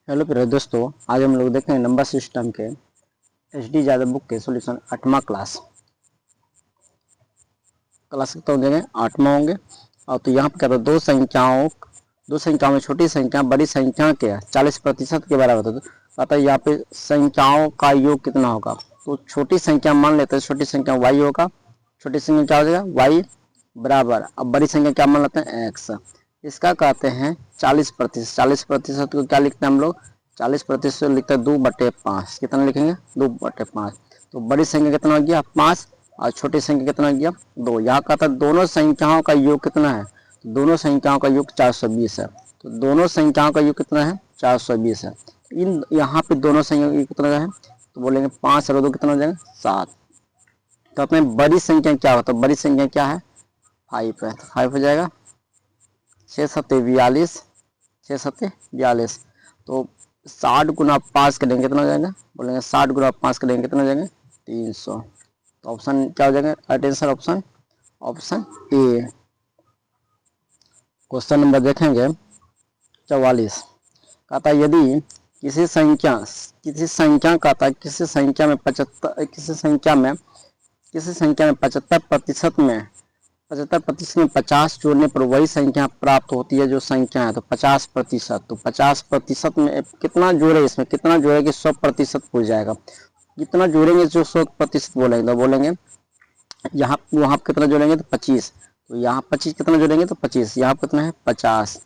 Hello प्रिय दोस्तों, आज हम लोग देखेंगे नंबर सिस्टम के एच डी यादव बुक के सॉल्यूशन 8वां क्लास तो देंगे 8वां होंगे। और तो यहाँ पर क्या था, दो संख्याओं में छोटी संख्या बड़ी संख्या के 40% के बराबर होता है। अतः यहाँ पे संख्याओं का योग कितना होगा, तो छोटी संख्या मान लेते हैं, छोटी संख्या y होगा। छोटी संख्या क्या हो जाएगा, y बराबर, अब बड़ी संख्या क्या मान लेते हैं, x। इसका कहते हैं 40%। 40% को क्या लिखते हैं हम लोग, 40% लिखते हैं 2/5। कितना लिखेंगे, 2/5। तो बड़ी संख्या कितना हो गया, 5, और छोटी संख्या कितना हो गया, 2। यहाँ कहता है दोनों संख्याओं का योग कितना है, तो दोनों संख्याओं का योग 420 है। तो दोनों संख्याओं का योग कितना है, 420 है। इन यहाँ पे दोनों संख्या का योग कितना है, तो बोलेंगे 5 और 2 कितना हो जाएगा, 7। तो अपने बड़ी संख्या क्या होता है, बड़ी संख्या क्या है, 5 है। तो 5 हो जाएगा, 6 7 42, 6 7 42। तो 60 गुना 5 करेंगे कितना हो जाएगा, बोलेंगे 60 गुना 5 करेंगे कितना हो जाएंगे, 300। तो ऑप्शन क्या हो जाएगा, right answer option A. Question number देखेंगे 44। कहता है यदि किसी संख्या कहता है किसी संख्या में 75% में 50 जोड़ने पर वही संख्या प्राप्त होती है जो संख्या है, तो 50%। तो 50% में कितना जोड़े, इसमें कितना जोड़ेंगे, 100% हो जाएगा। कितना जोड़ेंगे जो 100% बोलेंगे, तो बोलेंगे यहाँ वहाँ कितना जोड़ेंगे, तो 25। तो यहाँ 25 कितना जोड़ेंगे, तो 25। यहाँ कितना है, 50।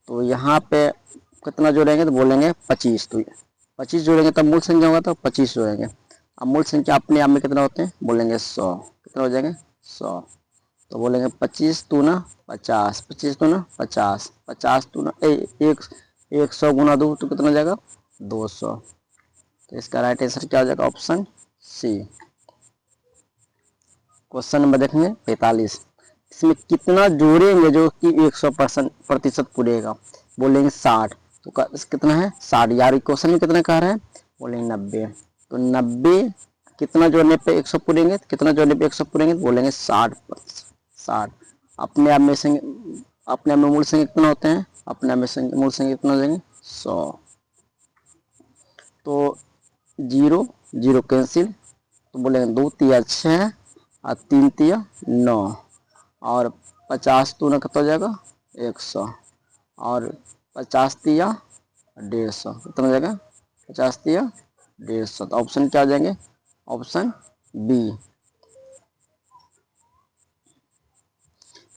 तो यहाँ पे कितना जोड़ेंगे, तो बोलेंगे 25। तो 25 जोड़ेंगे तब मूल संख्या होगा, तो 25 जोड़ेंगे। अब मूल संख्या अपने आप में कितना होते हैं, बोलेंगे 100। कितना हो जाएंगे, 100। तो बोलेंगे 25 दूना 50, 25 दूना 50, 50 दूना 100 गुना 2 तो कितना हो जाएगा, 200। तो इसका राइट आंसर क्या हो जाएगा, ऑप्शन सी। क्वेश्चन नंबर देखेंगे 45। इसमें कितना जोड़ेंगे जो कि 100% पूरेगा, बोलेंगे 60। तो कितना है, 60। यार क्वेश्चन में कितना कह रहे हैं, बोलेंगे 90। तो 90 कितना जोड़ने पे 100 पूरेंगे, कितना जोड़ने पे 100 पूरेंगे, बोलेंगे 60। अपने आप में मूल संख्या कितना होते हैं, अपने आप में मूल संख्या कितना हो जाएंगे, 100। तो 0 0 कैंसिल, तो बोलेंगे 2 तिया 6 और 3 तिया 9, और 50 दूना कितना हो जाएगा, 100, और 50 तिया 150 कितना हो जाएगा, 50 तिया 150। तो ऑप्शन क्या हो जाएंगे, ऑप्शन बी।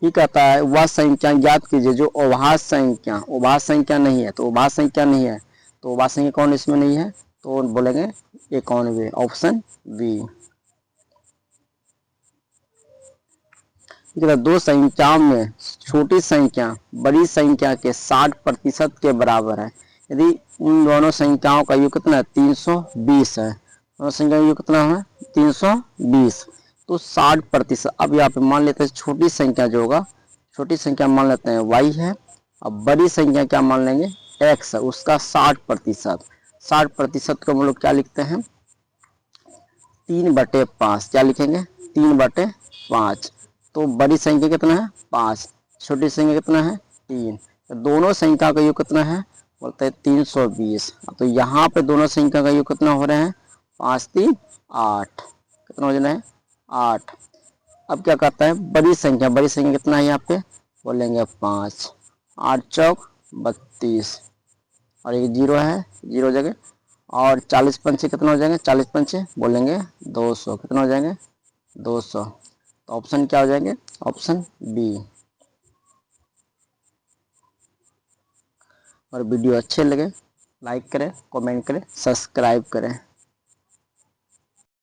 ये कहता है वह संख्या ज्ञात कीजिए जो अभाज्य संख्या नहीं है। तो अभाज्य संख्या नहीं है, तो अभाज्य संख्या कौन इसमें नहीं है, तो बोलेंगे 91, ऑप्शन बी। दो संख्याओं में छोटी संख्या बड़ी संख्या के 60% के बराबर है। यदि उन दोनों संख्याओं का योग कितना है, 320 है। दोनों संख्या का योग कितना है, 320। तो 60%। अब यहाँ पे मान लेते हैं छोटी संख्या जो होगा, छोटी संख्या मान लेते हैं y है, अब बड़ी संख्या क्या मान लेंगे, x है, उसका 60%। 60% को हम लोग क्या लिखते हैं, 3/5। क्या लिखेंगे, 3/5। तो बड़ी संख्या कितना है, 5। छोटी संख्या कितना है, 3। तो दोनों संख्या का योग कितना है, बोलते हैं 320। तो यहाँ पे दोनों संख्या का योग कितना हो रहे हैं, 5 3 8। कितना हो जाना है, 8। अब क्या कहता है, बड़ी संख्या कितना है यहाँ पे, बोलेंगे 5। 8 चौक 32, और ये 0 है, 0 जगह। और 40 पंचे कितना हो जाएंगे, 40 पंचे बोलेंगे 200। कितना हो जाएंगे, 200। तो ऑप्शन क्या हो जाएंगे, ऑप्शन बी। और वीडियो अच्छे लगे लाइक करें, कमेंट करें, सब्सक्राइब करें।